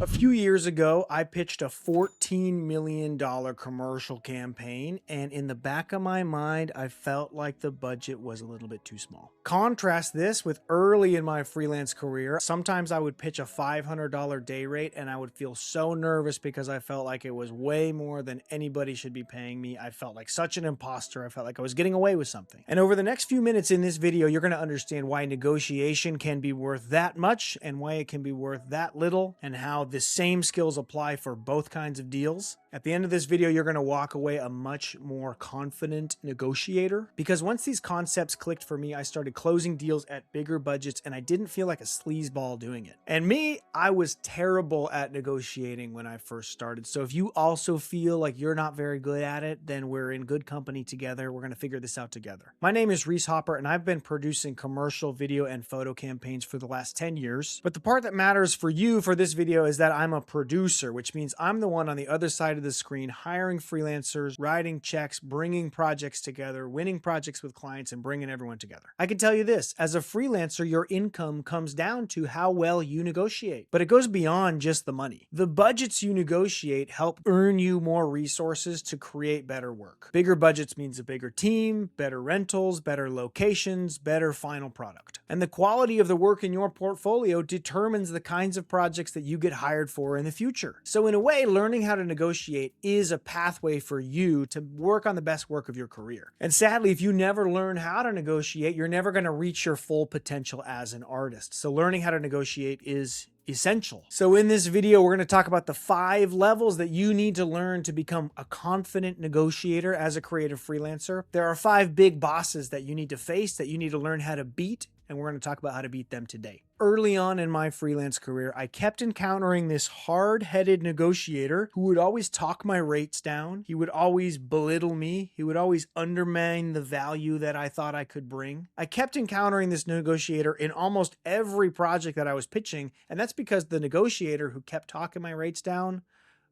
A few years ago, I pitched a $14 million commercial campaign, and in the back of my mind, I felt like the budget was a little bit too small. Contrast this with early in my freelance career. Sometimes I would pitch a $500 day rate, and I would feel so nervous because I felt like it was way more than anybody should be paying me. I felt like such an imposter. I felt like I was getting away with something. And over the next few minutes in this video, you're going to understand why negotiation can be worth that much and why it can be worth that little, and how the same skills apply for both kinds of deals. At the end of this video, you're going to walk away a much more confident negotiator, because once these concepts clicked for me, I started closing deals at bigger budgets and I didn't feel like a sleazeball doing it. And me, I was terrible at negotiating when I first started. So if you also feel like you're not very good at it, then we're in good company together. We're going to figure this out together. My name is Reese Hopper and I've been producing commercial video and photo campaigns for the last 10 years. But the part that matters for you for this video is that I'm a producer, which means I'm the one on the other side of the screen hiring freelancers, writing checks, bringing projects together, winning projects with clients, and bringing everyone together. I can tell you this, as a freelancer, your income comes down to how well you negotiate, but it goes beyond just the money. The budgets you negotiate help earn you more resources to create better work. Bigger budgets means a bigger team, better rentals, better locations, better final product. And the quality of the work in your portfolio determines the kinds of projects that you get hired for in the future. So in a way, learning how to negotiate is a pathway for you to work on the best work of your career. And sadly, if you never learn how to negotiate, you're never going to reach your full potential as an artist. So learning how to negotiate is essential. So in this video, we're going to talk about the 5 levels that you need to learn to become a confident negotiator as a creative freelancer. There are 5 big bosses that you need to face, that you need to learn how to beat, and we're going to talk about how to beat them today. Early on in my freelance career, I kept encountering this hard-headed negotiator who would always talk my rates down. He would always belittle me. He would always undermine the value that I thought I could bring. I kept encountering this negotiator in almost every project that I was pitching, and that's because the negotiator who kept talking my rates down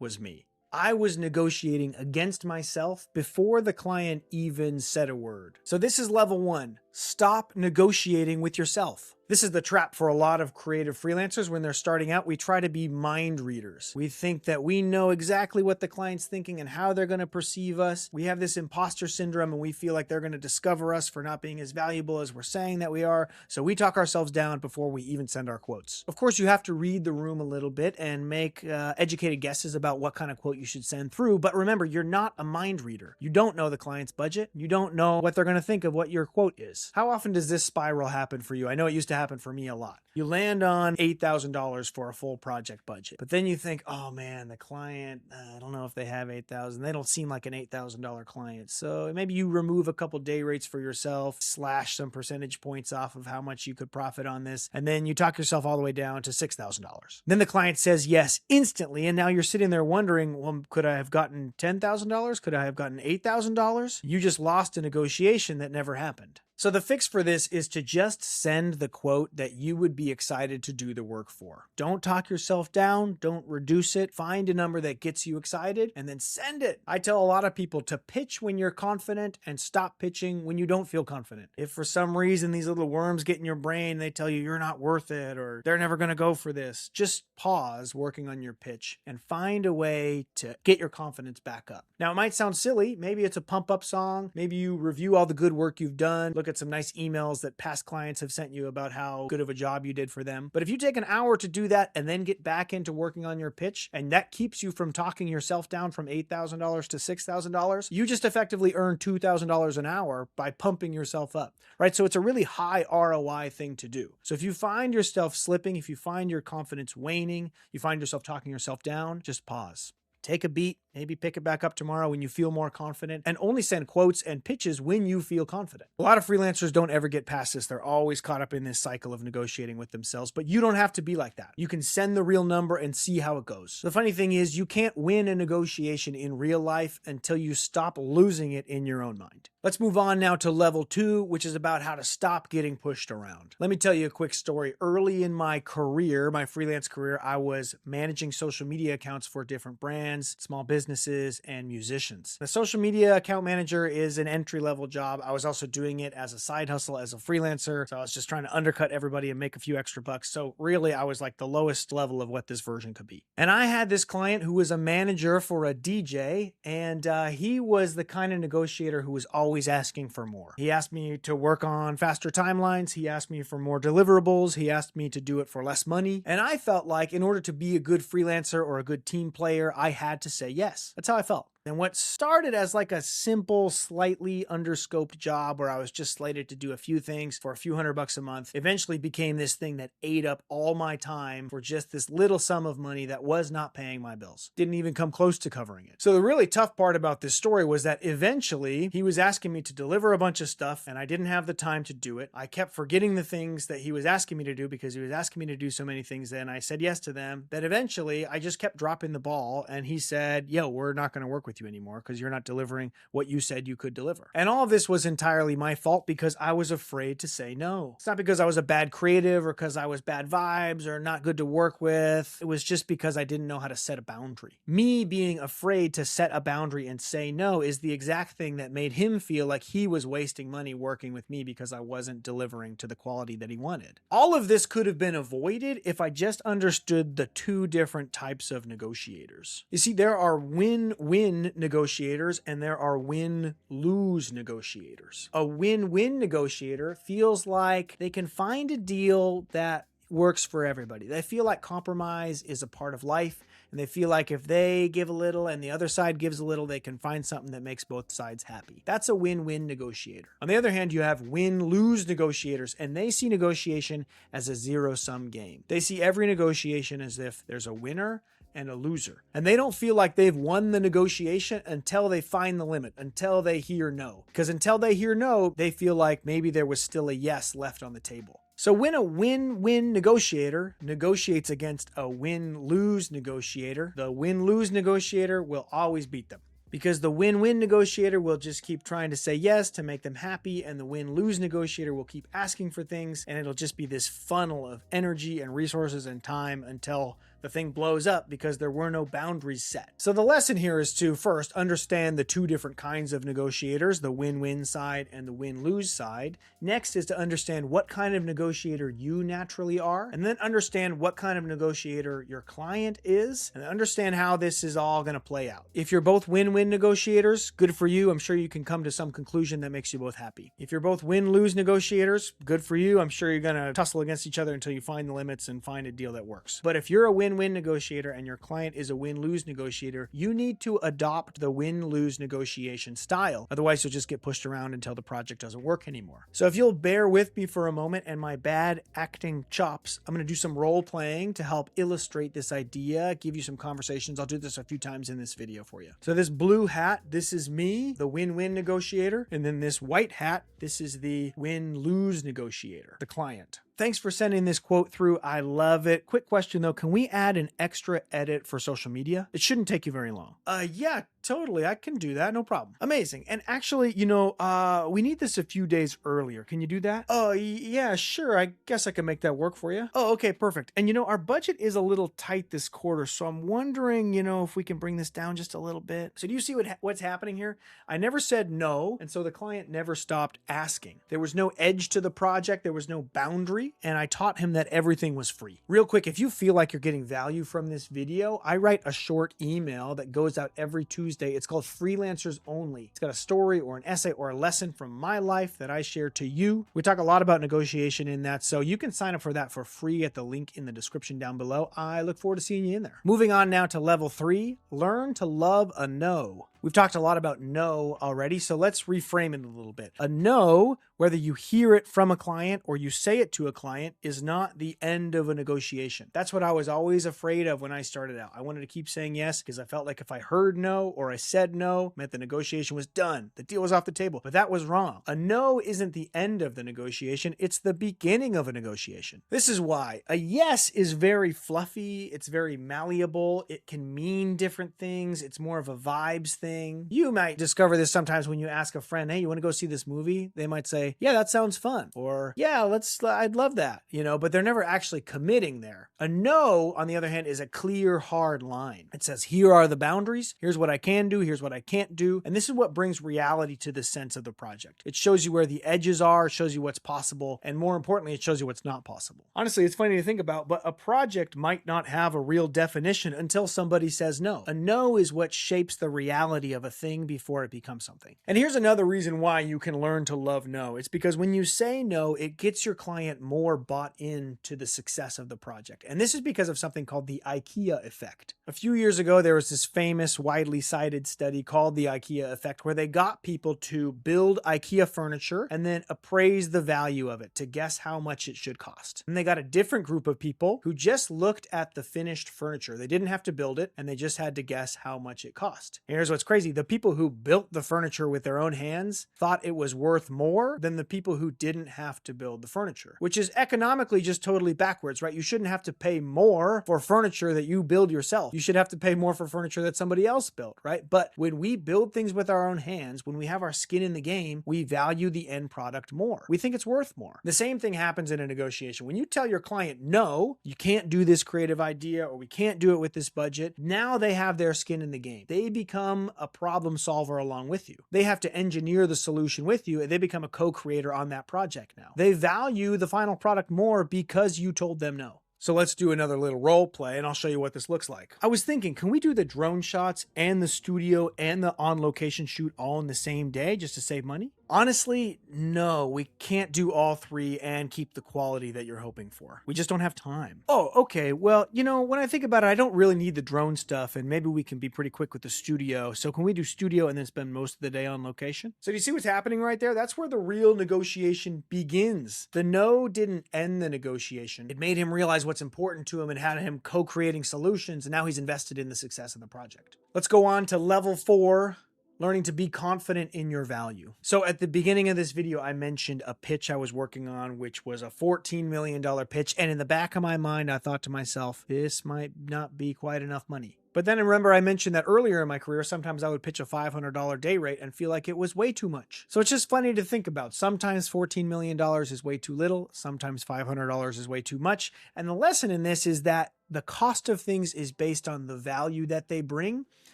was me. I was negotiating against myself before the client even said a word. So this is level 1. Stop negotiating with yourself. This is the trap for a lot of creative freelancers. When they're starting out, we try to be mind readers. We think that we know exactly what the client's thinking and how they're going to perceive us. We have this imposter syndrome and we feel like they're going to discover us for not being as valuable as we're saying that we are. So we talk ourselves down before we even send our quotes. Of course, you have to read the room a little bit and make educated guesses about what kind of quote you should send through. But remember, you're not a mind reader. You don't know the client's budget. You don't know what they're going to think of what your quote is. How often does this spiral happen for you? I know it used to happen for me a lot. You land on $8,000 for a full project budget, but then you think, oh man, the client, I don't know if they have $8,000. They don't seem like an $8,000 client. So maybe you remove a couple day rates for yourself, slash some percentage points off of how much you could profit on this, and then you talk yourself all the way down to $6,000. Then the client says yes instantly, and now you're sitting there wondering, well, could I have gotten $10,000? Could I have gotten $8,000? You just lost a negotiation that never happened. So the fix for this is to just send the quote that you would be excited to do the work for. Don't talk yourself down. Don't reduce it. Find a number that gets you excited and then send it. I tell a lot of people to pitch when you're confident and stop pitching when you don't feel confident. If for some reason these little worms get in your brain, they tell you you're not worth it or they're never going to go for this, just pause working on your pitch and find a way to get your confidence back up. Now, it might sound silly. Maybe it's a pump up song. Maybe you review all the good work you've done. Look at some nice emails that past clients have sent you about how good of a job you did for them. But if you take an hour to do that and then get back into working on your pitch, and that keeps you from talking yourself down from $8,000 to $6,000, you just effectively earn $2,000 an hour by pumping yourself up, right? So it's a really high ROI thing to do. So if you find yourself slipping, if you find your confidence waning, you find yourself talking yourself down, just pause. Take a beat, maybe pick it back up tomorrow when you feel more confident, and only send quotes and pitches when you feel confident. A lot of freelancers don't ever get past this. They're always caught up in this cycle of negotiating with themselves, but you don't have to be like that. You can send the real number and see how it goes. The funny thing is you can't win a negotiation in real life until you stop losing it in your own mind. Let's move on now to level 2, which is about how to stop getting pushed around. Let me tell you a quick story. Early in my career, my freelance career, I was managing social media accounts for different brands. brands, small businesses, and musicians. The social media account manager is an entry-level job. I was also doing it as a side hustle as a freelancer. So I was just trying to undercut everybody and make a few extra bucks. So really, I was like the lowest level of what this version could be. And I had this client who was a manager for a DJ, and he was the kind of negotiator who was always asking for more. He asked me to work on faster timelines. He asked me for more deliverables. He asked me to do it for less money. And I felt like in order to be a good freelancer or a good team player, I had to say yes. That's how I felt. And what started as like a simple, slightly underscoped job where I was just slated to do a few things for a few $100 a month eventually became this thing that ate up all my time for just this little sum of money that was not paying my bills. Didn't even come close to covering it. So the really tough part about this story was that eventually he was asking me to deliver a bunch of stuff and I didn't have the time to do it. I kept forgetting the things that he was asking me to do because he was asking me to do so many things. Then I said yes to them that eventually I just kept dropping the ball and he said, yo, we're not going to work with you anymore because you're not delivering what you said you could deliver. And all of this was entirely my fault because I was afraid to say no. It's not because I was a bad creative or because I was bad vibes or not good to work with. It was just because I didn't know how to set a boundary. Me being afraid to set a boundary and say no is the exact thing that made him feel like he was wasting money working with me because I wasn't delivering to the quality that he wanted. All of this could have been avoided if I just understood the two different types of negotiators. You see, there are win-win negotiators and there are win-lose negotiators. A win-win negotiator feels like they can find a deal that works for everybody. They feel like compromise is a part of life, and they feel like if they give a little and the other side gives a little, they can find something that makes both sides happy. That's a win-win negotiator. On the other hand, you have win-lose negotiators, and they see negotiation as a zero-sum game. They see every negotiation as if there's a winner and a loser. And they don't feel like they've won the negotiation until they find the limit, until they hear no. Because until they hear no, they feel like maybe there was still a yes left on the table. So when a win-win negotiator negotiates against a win-lose negotiator, the win-lose negotiator will always beat them. Because the win-win negotiator will just keep trying to say yes to make them happy, and the win-lose negotiator will keep asking for things, and it'll just be this funnel of energy and resources and time until the thing blows up because there were no boundaries set. So the lesson here is to first understand the two different kinds of negotiators, the win-win side and the win-lose side. Next is to understand what kind of negotiator you naturally are, and then understand what kind of negotiator your client is, and understand how this is all going to play out. If you're both win-win negotiators, good for you. I'm sure you can come to some conclusion that makes you both happy. If you're both win-lose negotiators, good for you. I'm sure you're going to tussle against each other until you find the limits and find a deal that works. But if you're a win-win negotiator and your client is a win-lose negotiator, you need to adopt the win-lose negotiation style. Otherwise, you'll just get pushed around until the project doesn't work anymore. So if you'll bear with me for a moment and my bad acting chops, I'm going to do some role playing to help illustrate this idea, give you some conversations. I'll do this a few times in this video for you. So this blue hat, this is me, the win-win negotiator. And then this white hat, this is the win-lose negotiator, the client. Thanks for sending this quote through. I love it. Quick question though, can we add an extra edit for social media? It shouldn't take you very long. Yeah, totally. I can do that. No problem. Amazing. And actually, we need this a few days earlier. Can you do that? Oh, yeah, sure. I guess I can make that work for you. Oh, okay, perfect. And our budget is a little tight this quarter, so I'm wondering, if we can bring this down just a little bit. So do you see what's happening here? I never said no, and so the client never stopped asking. There was no edge to the project. There was no boundary. And I taught him that everything was free. Real quick, if you feel like you're getting value from this video, I write a short email that goes out every Tuesday. It's called Freelancers Only. It's got a story or an essay or a lesson from my life that I share to you. We talk a lot about negotiation in that, so you can sign up for that for free at the link in the description down below. I look forward to seeing you in there. Moving on now to level 3, learn to love a no. We've talked a lot about no already, so let's reframe it a little bit. A no, whether you hear it from a client or you say it to a client, is not the end of a negotiation. That's what I was always afraid of when I started out. I wanted to keep saying yes because I felt like if I heard no or I said no, meant the negotiation was done. The deal was off the table, but that was wrong. A no isn't the end of the negotiation. It's the beginning of a negotiation. This is why a yes is very fluffy. It's very malleable. It can mean different things. It's more of a vibes thing. thing. You might discover this sometimes when you ask a friend, hey, you want to go see this movie? They might say, yeah, that sounds fun. Or yeah, I'd love that, but they're never actually committing there. A no, on the other hand, is a clear, hard line. It says, here are the boundaries. Here's what I can do. Here's what I can't do. And this is what brings reality to the sense of the project. It shows you where the edges are, shows you what's possible, and more importantly, it shows you what's not possible. Honestly, it's funny to think about, but a project might not have a real definition until somebody says no. A no is what shapes the reality of a thing before it becomes something. And here's another reason why you can learn to love no. It's because when you say no, it gets your client more bought into the success of the project. And this is because of something called the IKEA effect. A few years ago, there was this famous, widely cited study called the IKEA effect, where they got people to build IKEA furniture and then appraise the value of it to guess how much it should cost. And they got a different group of people who just looked at the finished furniture. They didn't have to build it, and they just had to guess how much it cost. And here's what's crazy. The people who built the furniture with their own hands thought it was worth more than the people who didn't have to build the furniture, which is economically just totally backwards, right? You shouldn't have to pay more for furniture that you build yourself. You should have to pay more for furniture that somebody else built, right? But when we build things with our own hands, when we have our skin in the game, we value the end product more. We think it's worth more. The same thing happens in a negotiation. When you tell your client, no, you can't do this creative idea, or we can't do it with this budget, now they have their skin in the game. They become a problem solver along with you. They have to engineer the solution with you, and they become a co-creator on that project now. They value the final product more because you told them no. So let's do another little role play and I'll show you what this looks like. I was thinking, can we do the drone shots and the studio and the on-location shoot all in the same day just to save money? Honestly, no, we can't do all three and keep the quality that you're hoping for. We just don't have time. Oh, okay. Well, when I think about it, I don't really need the drone stuff, and maybe we can be pretty quick with the studio. So can we do studio and then spend most of the day on location? So do you see what's happening right there? That's where the real negotiation begins. The no didn't end the negotiation. It made him realize what's important to him and had him co-creating solutions, and now he's invested in the success of the project. Let's go on to level 4. Learning to be confident in your value. So at the beginning of this video, I mentioned a pitch I was working on, which was a $14 million pitch. And in the back of my mind, I thought to myself, this might not be quite enough money. But then remember, I mentioned that earlier in my career, sometimes I would pitch a $500 day rate and feel like it was way too much. So it's just funny to think about. Sometimes $14 million is way too little. Sometimes $500 is way too much. And the lesson in this is that the cost of things is based on the value that they bring,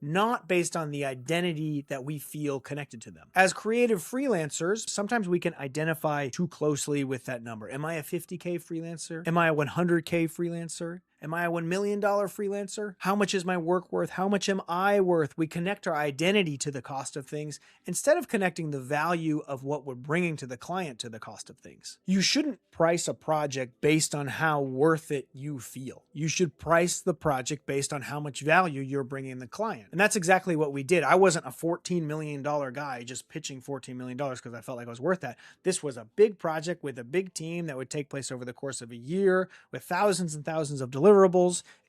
not based on the identity that we feel connected to them. As creative freelancers, sometimes we can identify too closely with that number. Am I a 50K freelancer? Am I a 100K freelancer? Am I a $1 million freelancer? How much is my work worth? How much am I worth? We connect our identity to the cost of things instead of connecting the value of what we're bringing to the client to the cost of things. You shouldn't price a project based on how worth it you feel. You should price the project based on how much value you're bringing the client. And that's exactly what we did. I wasn't a $14 million guy just pitching $14 million because I felt like I was worth that. This was a big project with a big team that would take place over the course of a year with thousands and thousands of deliverables.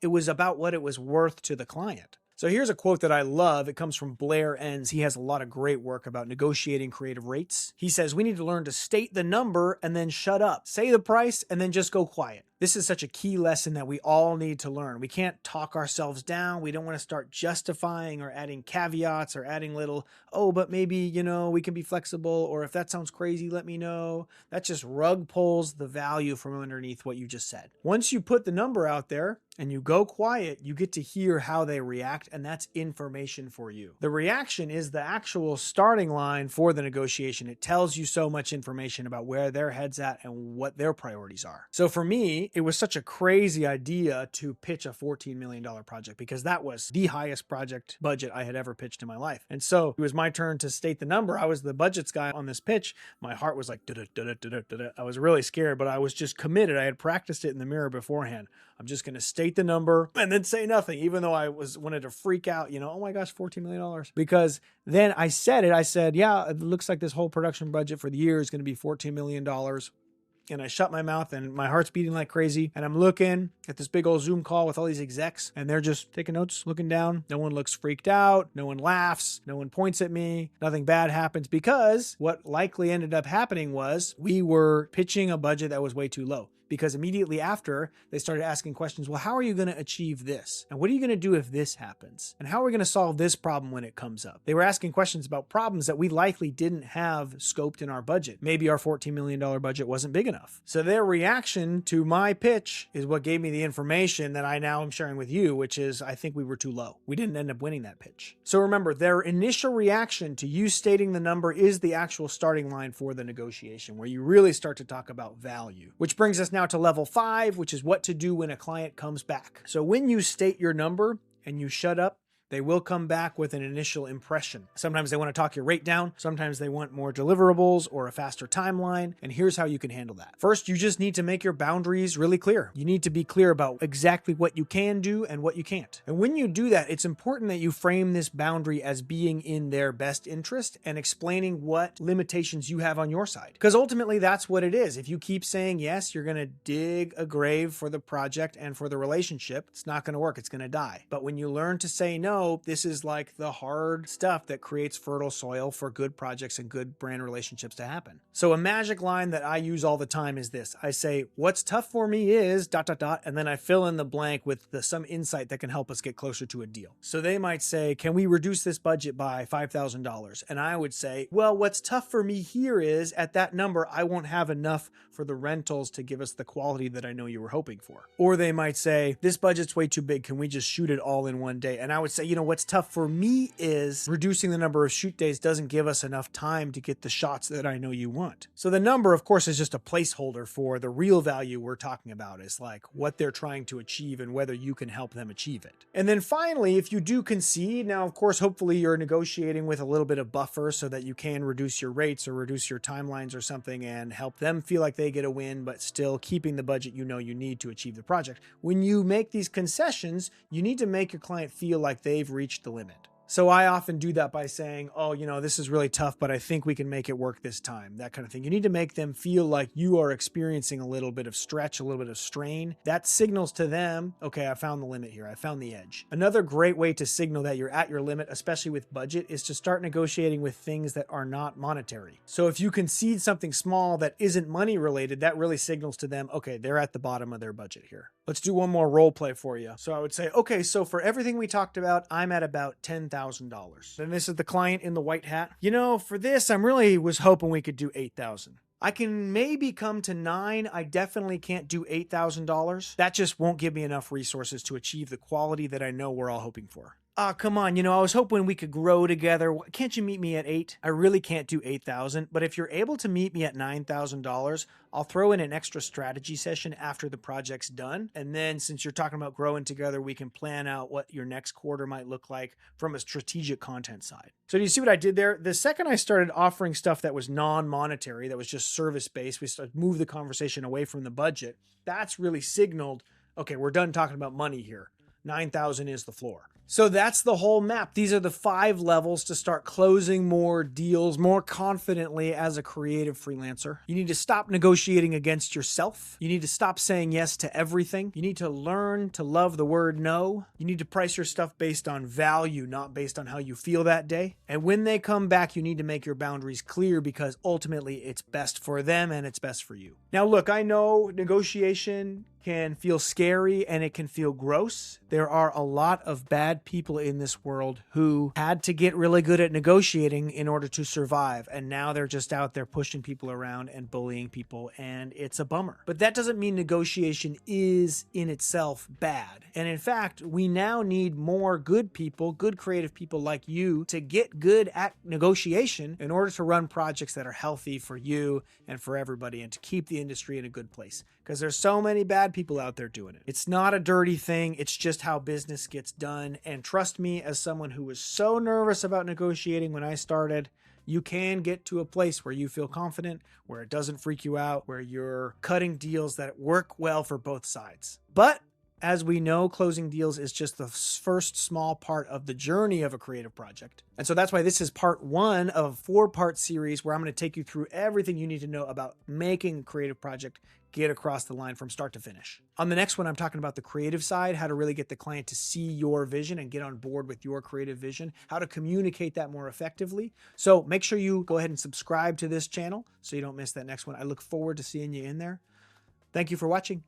It was about what it was worth to the client. So here's a quote that I love. It comes from Blair Enns. He has a lot of great work about negotiating creative rates. He says, we need to learn to state the number and then shut up. Say the price and then just go quiet. This is such a key lesson that we all need to learn. We can't talk ourselves down. We don't want to start justifying or adding caveats or adding little, oh, but maybe, we can be flexible, or if that sounds crazy, let me know. That just rug pulls the value from underneath what you just said. Once you put the number out there and you go quiet, you get to hear how they react, and that's information for you. The reaction is the actual starting line for the negotiation. It tells you so much information about where their head's at and what their priorities are. So for me, it was such a crazy idea to pitch a $14 million project because that was the highest project budget I had ever pitched in my life. And so it was my turn to state the number. I was the budgets guy on this pitch. My heart was like, da-da-da-da-da-da-da. I was really scared, but I was just committed. I had practiced it in the mirror beforehand. I'm just going to state the number and then say nothing, even though I wanted to freak out, oh my gosh, $14 million. Because then I said it. I said, yeah, it looks like this whole production budget for the year is going to be $14 million. And I shut my mouth and my heart's beating like crazy. And I'm looking at this big old Zoom call with all these execs and they're just taking notes, looking down. No one looks freaked out. No one laughs. No one points at me. Nothing bad happens because what likely ended up happening was we were pitching a budget that was way too low. because immediately after they started asking questions, well, how are you going to achieve this? And what are you going to do if this happens? And how are we going to solve this problem when it comes up? They were asking questions about problems that we likely didn't have scoped in our budget. Maybe our $14 million budget wasn't big enough. So their reaction to my pitch is what gave me the information that I now am sharing with you, which is I think we were too low. We didn't end up winning that pitch. So remember, their initial reaction to you stating the number is the actual starting line for the negotiation, where you really start to talk about value. Which brings us now to level 5, which is what to do when a client comes back. So when you state your number and you shut up, they will come back with an initial impression. Sometimes they want to talk your rate down. Sometimes they want more deliverables or a faster timeline. And here's how you can handle that. First, you just need to make your boundaries really clear. You need to be clear about exactly what you can do and what you can't. And when you do that, it's important that you frame this boundary as being in their best interest and explaining what limitations you have on your side. Because ultimately, that's what it is. If you keep saying yes, you're going to dig a grave for the project and for the relationship. It's not going to work. It's going to die. But when you learn to say no, this is like the hard stuff that creates fertile soil for good projects and good brand relationships to happen. So a magic line that I use all the time is this. I say, what's tough for me is ... and then I fill in the blank with some insight that can help us get closer to a deal. So they might say, can we reduce this budget by $5,000? And I would say, well, what's tough for me here is at that number, I won't have enough for the rentals to give us the quality that I know you were hoping for. Or they might say, this budget's way too big. Can we just shoot it all in one day? And I would say, what's tough for me is reducing the number of shoot days doesn't give us enough time to get the shots that I know you want. So the number, of course, is just a placeholder for the real value we're talking about, is like what they're trying to achieve and whether you can help them achieve it. And then finally, if you do concede, now, of course, hopefully you're negotiating with a little bit of buffer so that you can reduce your rates or reduce your timelines or something and help them feel like they get a win, but still keeping the budget you need to achieve the project. When you make these concessions, you need to make your client feel like they've reached the limit. So I often do that by saying, oh, this is really tough, but I think we can make it work this time, that kind of thing. You need to make them feel like you are experiencing a little bit of stretch, a little bit of strain. That signals to them, okay, I found the limit here. I found the edge. Another great way to signal that you're at your limit, especially with budget, is to start negotiating with things that are not monetary. So if you concede something small that isn't money related, that really signals to them, okay, they're at the bottom of their budget here. Let's do one more role play for you. So I would say, okay, so for everything we talked about, I'm at about $10,000. Then this is the client in the white hat. For this, I really was hoping we could do $8,000. I can maybe come to 9. I definitely can't do $8,000. That just won't give me enough resources to achieve the quality that I know we're all hoping for. Come on, I was hoping we could grow together. Can't you meet me at 8? I really can't do 8,000, but if you're able to meet me at $9,000, I'll throw in an extra strategy session after the project's done. And then since you're talking about growing together, we can plan out what your next quarter might look like from a strategic content side. So do you see what I did there? The second I started offering stuff that was non-monetary, that was just service-based, we started to move the conversation away from the budget. That's really signaled, okay, we're done talking about money here. 9,000 is the floor. So that's the whole map. These are the 5 levels to start closing more deals more confidently as a creative freelancer. You need to stop negotiating against yourself. You need to stop saying yes to everything. You need to learn to love the word no. You need to price your stuff based on value, not based on how you feel that day. And when they come back, you need to make your boundaries clear because ultimately it's best for them and it's best for you. Now, look, I know negotiation can feel scary and it can feel gross. There are a lot of bad people in this world who had to get really good at negotiating in order to survive. And now they're just out there pushing people around and bullying people. And it's a bummer. But that doesn't mean negotiation is in itself bad. And in fact, we now need more good people, good creative people like you to get good at negotiation in order to run projects that are healthy for you and for everybody and to keep the industry in a good place. Because there's so many bad people out there doing it. It's not a dirty thing. It's just how business gets done. And trust me, as someone who was so nervous about negotiating when I started, you can get to a place where you feel confident, where it doesn't freak you out, where you're cutting deals that work well for both sides. But as we know, closing deals is just the first small part of the journey of a creative project. And so that's why this is part 1 of a 4-part series where I'm going to take you through everything you need to know about making a creative project get across the line from start to finish. On the next one, I'm talking about the creative side, how to really get the client to see your vision and get on board with your creative vision, how to communicate that more effectively. So make sure you go ahead and subscribe to this channel so you don't miss that next one. I look forward to seeing you in there. Thank you for watching.